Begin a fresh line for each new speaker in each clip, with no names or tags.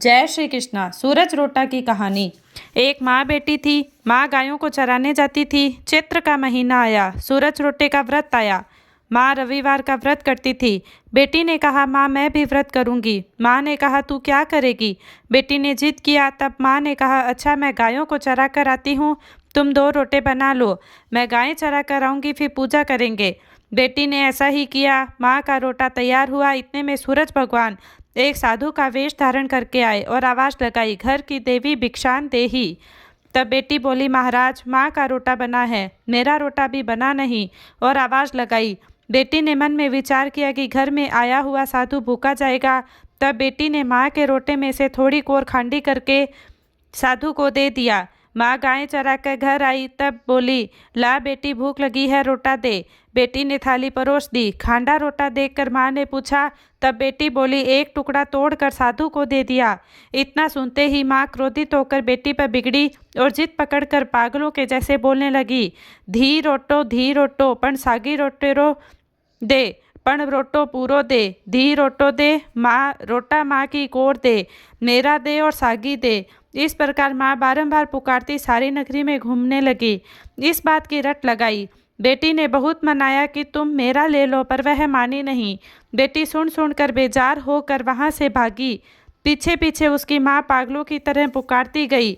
जय श्री कृष्णा। सूरज रोटा की कहानी। एक माँ बेटी थी। माँ गायों को चराने जाती थी। चैत्र का महीना आया, सूरज रोटे का व्रत आया। माँ रविवार का व्रत करती थी। बेटी ने कहा, माँ मैं भी व्रत करूँगी। माँ ने कहा, तू क्या करेगी? बेटी ने जिद किया। तब माँ ने कहा, अच्छा मैं गायों को चरा कर आती हूँ, तुम 2 रोटे बना लो। मैं गायें चरा कर आऊँगी, फिर पूजा करेंगे। बेटी ने ऐसा ही किया। माँ का रोटा तैयार हुआ। इतने में सूरज भगवान एक साधु का वेश धारण करके आए और आवाज़ लगाई, घर की देवी भिक्षान देही। तब बेटी बोली, महाराज माँ का रोटा बना है, मेरा रोटा भी बना नहीं, और आवाज़ लगाई। बेटी ने मन में विचार किया कि घर में आया हुआ साधु भूखा जाएगा। तब बेटी ने माँ के रोटे में से थोड़ी कोर खांडी करके साधु को दे दिया। माँ गायें चरा कर घर आई, तब बोली, ला बेटी भूख लगी है, रोटा दे। बेटी ने थाली परोस दी। खांडा रोटा देखकर माँ ने पूछा। तब बेटी बोली, एक टुकड़ा तोड़कर साधु को दे दिया। इतना सुनते ही माँ क्रोधित होकर बेटी पर बिगड़ी और जिद पकड़कर पागलों के जैसे बोलने लगी, धी रोटो पण सागी रोटेरो दे, पण रोटो पूरो दे, धी रोटो दे, माँ रोटा माँ की कोर दे, मेरा दे और सागी दे। इस प्रकार माँ बारंबार पुकारती सारी नगरी में घूमने लगी। इस बात की रट लगाई। बेटी ने बहुत मनाया कि तुम मेरा ले लो, पर वह मानी नहीं। बेटी सुन कर बेजार होकर वहाँ से भागी। पीछे पीछे उसकी माँ पागलों की तरह पुकारती गई।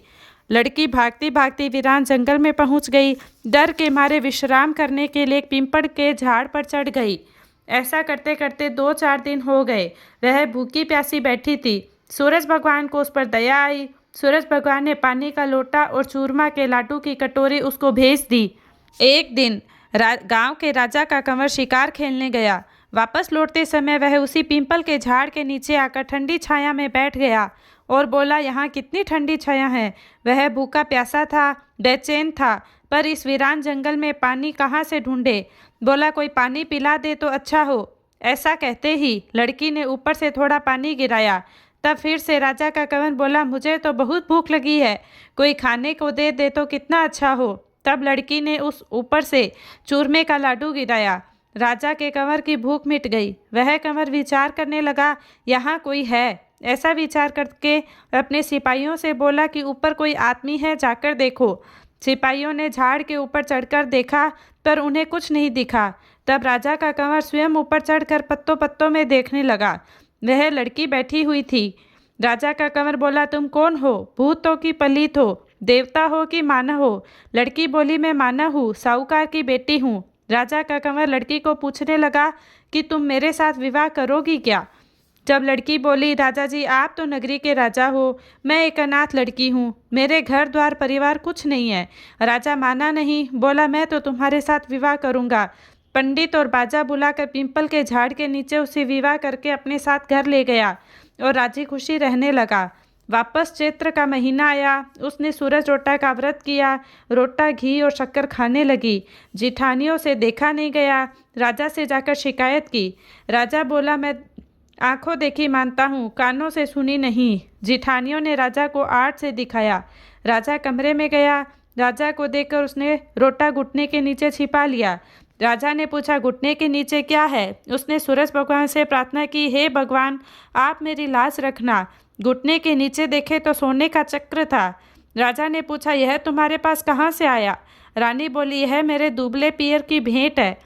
लड़की भागती भागती वीरान जंगल में पहुँच गई। डर के मारे विश्राम करने के लिए एक पीपड़ के झाड़ पर चढ़ गई। ऐसा करते करते 2-4 दिन हो गए। वह भूखी प्यासी बैठी थी। सूरज भगवान को उस पर दया आई। सूरज भगवान ने पानी का लोटा और चूरमा के लाडू की कटोरी उसको भेज दी। एक दिन गांव के राजा का कंवर शिकार खेलने गया। वापस लौटते समय वह उसी पीपल के झाड़ के नीचे आकर ठंडी छाया में बैठ गया और बोला, यहाँ कितनी ठंडी छाया है। वह भूखा प्यासा था, बेचैन था, पर इस वीरान जंगल में पानी कहाँ से ढूंढे। बोला, कोई पानी पिला दे तो अच्छा हो। ऐसा कहते ही लड़की ने ऊपर से थोड़ा पानी गिराया। तब फिर से राजा का कंवर बोला, मुझे तो बहुत भूख लगी है, कोई खाने को दे तो कितना अच्छा हो। तब लड़की ने उस ऊपर से चूरमे का लाडू गिराया। राजा के कंवर की भूख मिट गई। वह कंवर विचार करने लगा, यहाँ कोई है। ऐसा विचार करके अपने सिपाहियों से बोला कि ऊपर कोई आदमी है, जाकर देखो। सिपाहियों ने झाड़ के ऊपर चढ़कर देखा, पर उन्हें कुछ नहीं दिखा। तब राजा का कंवर स्वयं ऊपर चढ़कर पत्तों पत्तों में देखने लगा। वह लड़की बैठी हुई थी। राजा का कंवर बोला, तुम कौन हो? भूत हो कि पलीत हो? देवता हो कि मानव हो? लड़की बोली, मैं मानव हूँ, साहूकार की बेटी हूँ। राजा का कंवर लड़की को पूछने लगा कि तुम मेरे साथ विवाह करोगी क्या? जब लड़की बोली, राजा जी आप तो नगरी के राजा हो, मैं एक अनाथ लड़की हूँ, मेरे घर द्वार परिवार कुछ नहीं है। राजा माना नहीं, बोला, मैं तो तुम्हारे साथ विवाह करूँगा। पंडित और बाजा बुलाकर पीपल के झाड़ के नीचे उसे विवाह करके अपने साथ घर ले गया और राजी खुशी रहने लगा। वापस चैत्र का महीना आया। उसने सूरज रोटा का व्रत किया। रोटा, घी और शक्कर खाने लगी। जिठानियों से देखा नहीं गया। राजा से जाकर शिकायत की। राजा बोला, मैं आंखों देखी मानता हूँ, कानों से सुनी नहीं। जिठानियों ने राजा को आड़ से दिखाया। राजा कमरे में गया। राजा को देखकर उसने रोटा घुटने के नीचे छिपा लिया। राजा ने पूछा, घुटने के नीचे क्या है? उसने सूरज भगवान से प्रार्थना की, हे भगवान आप मेरी लाज रखना। घुटने के नीचे देखे तो सोने का चक्र था। राजा ने पूछा, यह तुम्हारे पास कहाँ से आया? रानी बोली, यह मेरे दुबले पियर की भेंट है।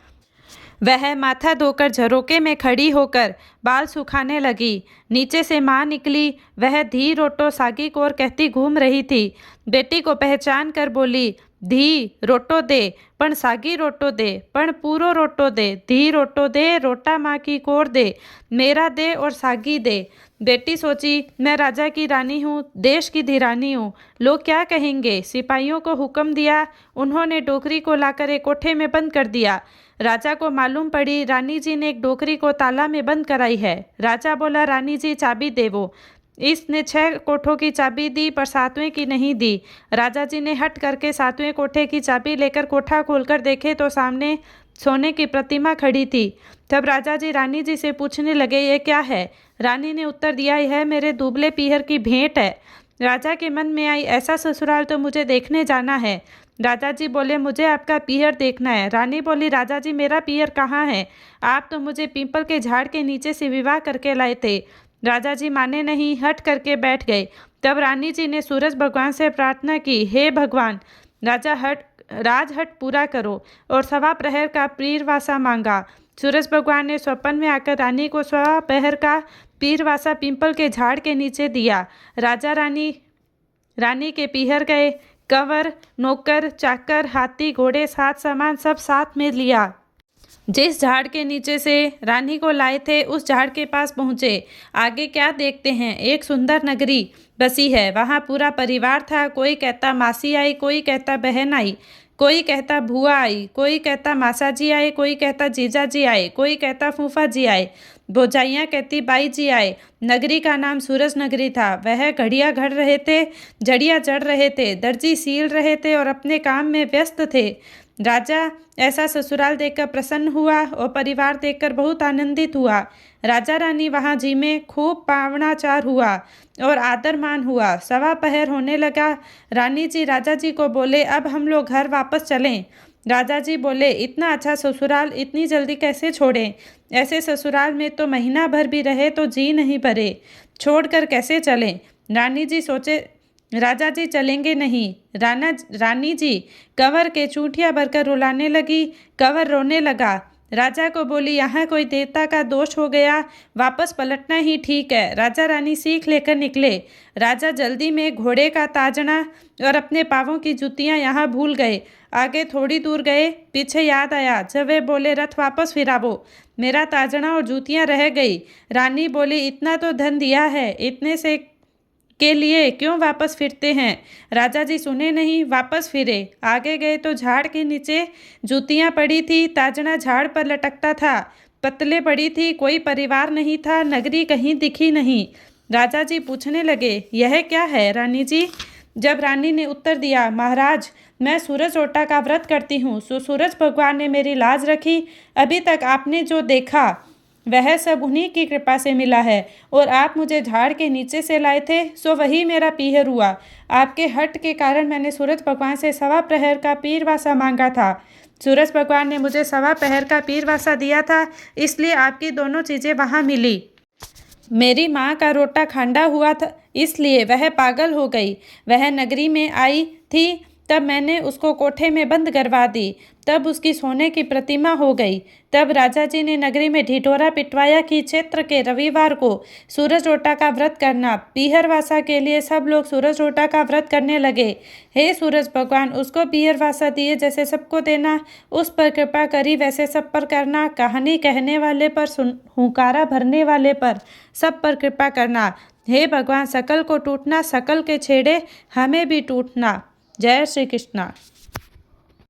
वह माथा धोकर झरोके में खड़ी होकर बाल सुखाने लगी। नीचे से माँ निकली। वह धी रोटो सागी कोर कहती घूम रही थी। बेटी को पहचान कर बोली, धी रोटो दे, पण सागी रोटो दे, पण पूरो रोटो दे, धी रोटो दे, रोटा माँ की कोर दे, मेरा दे और सागी दे। बेटी सोची, मैं राजा की रानी हूँ, देश की धीरानी हूँ, लोग क्या कहेंगे। सिपाहियों को हुक्म दिया। उन्होंने डोकरी को लाकर एक कोठे में बंद कर दिया। राजा को मालूम पड़ी रानी जी ने एक डोकरी को ताला में बंद कराई है। राजा बोला, रानी जी चाबी देवो। इसने 6 कोठों की चाबी दी, पर 7वें की नहीं दी। राजा जी ने हट करके 7वें कोठे की चाबी लेकर कोठा खोलकर देखे तो सामने सोने की प्रतिमा खड़ी थी। तब राजा जी रानी जी से पूछने लगे, ये क्या है? रानी ने उत्तर दिया, यह मेरे दुबले पीहर की भेंट है। राजा के मन में आई, ऐसा ससुराल तो मुझे देखने जाना है। राजा जी बोले, मुझे आपका पीहर देखना है। रानी बोली, राजा जी मेरा पीहर कहाँ है? आप तो मुझे पीपल के झाड़ के नीचे से विवाह करके लाए थे। राजा जी माने नहीं, हट करके बैठ गए। तब रानी जी ने सूरज भगवान से प्रार्थना की, हे भगवान, राजहट पूरा करो, और सवा प्रहर का पीरवासा मांगा। सूरज भगवान ने स्वप्न में आकर रानी को सवा प्रहर का पीरवासा पीपल के झाड़ के नीचे दिया। राजा रानी के पीहर गए। कंवर, नौकर, चाकर, हाथी, घोड़े, साथ सामान सब साथ में लिया। जिस झाड़ के नीचे से रानी को लाए थे उस झाड़ के पास पहुँचे। आगे क्या देखते हैं, एक सुंदर नगरी बसी है। वहाँ पूरा परिवार था। कोई कहता मासी आई, कोई कहता बहन आई, कोई कहता भूआ आई, कोई कहता मासा जी आए, कोई कहता जीजा जी आए, कोई कहता फूफा जी आए, भौजाइयाँ कहती बाई जी आए। नगरी का नाम सूरज नगरी था। वह घड़ियाँ घड़ रहे थे, जड़ियाँ जड़ रहे थे, दर्जी सील रहे थे और अपने काम में व्यस्त थे। राजा ऐसा ससुराल देखकर प्रसन्न हुआ और परिवार देखकर बहुत आनंदित हुआ। राजा रानी वहाँ जी में खूब पावनाचार हुआ और आदर मान हुआ। सवा पहर होने लगा। रानी जी राजा जी को बोले, अब हम लोग घर वापस चलें। राजा जी बोले, इतना अच्छा ससुराल इतनी जल्दी कैसे छोड़ें? ऐसे ससुराल में तो महीना भर भी रहे तो जी नहीं भरे, छोड़कर कैसे चलें? रानी जी सोचे, राजा जी चलेंगे नहीं। रानी जी कंवर के चूंटियाँ भरकर रुलाने लगी। कंवर रोने लगा। राजा को बोली, यहाँ कोई देवता का दोष हो गया, वापस पलटना ही ठीक है। राजा रानी सीख लेकर निकले। राजा जल्दी में घोड़े का ताजना और अपने पाँवों की जूतियाँ यहाँ भूल गए। आगे थोड़ी दूर गए, पीछे याद आया। जब वे बोले, रथ वापस फिरावो, मेरा ताजना और जूतियाँ रह गई। रानी बोली, इतना तो धन दिया है, इतने से के लिए क्यों वापस फिरते हैं? राजा जी सुने नहीं, वापस फिरे। आगे गए तो झाड़ के नीचे जूतियां पड़ी थी, ताजना झाड़ पर लटकता था, पतले पड़ी थी, कोई परिवार नहीं था, नगरी कहीं दिखी नहीं। राजा जी पूछने लगे, यह क्या है रानी जी? जब रानी ने उत्तर दिया, महाराज, मैं सूरज रोटा का व्रत करती हूँ, सो सूरज भगवान ने मेरी लाज रखी। अभी तक आपने जो देखा वह सब उन्हीं की कृपा से मिला है, और आप मुझे झाड़ के नीचे से लाए थे, सो वही मेरा पीहर हुआ। आपके हट के कारण मैंने सूरज भगवान से सवा प्रहर का पीरवासा मांगा था। सूरज भगवान ने मुझे सवा प्रहर का पीरवासा दिया था, इसलिए आपकी दोनों चीज़ें वहाँ मिली। मेरी माँ का रोटा खांडा हुआ था, इसलिए वह पागल हो गई। वह नगरी में आई थी, तब मैंने उसको कोठे में बंद करवा दी, तब उसकी सोने की प्रतिमा हो गई। तब राजा जी ने नगरी में ढिढोरा पिटवाया कि चैत्र के रविवार को सूरज रोटा का व्रत करना। पीहरवासा के लिए सब लोग सूरज रोटा का व्रत करने लगे। हे सूरज भगवान, उसको पीहरवासा दिए जैसे सबको देना, उस पर कृपा करी वैसे सब पर करना। कहानी कहने वाले पर, हुंकारा भरने वाले पर, सब पर कृपा करना। हे भगवान, सकल को टूटना, सकल के छेड़े हमें भी टूटना। जय श्री कृष्णा।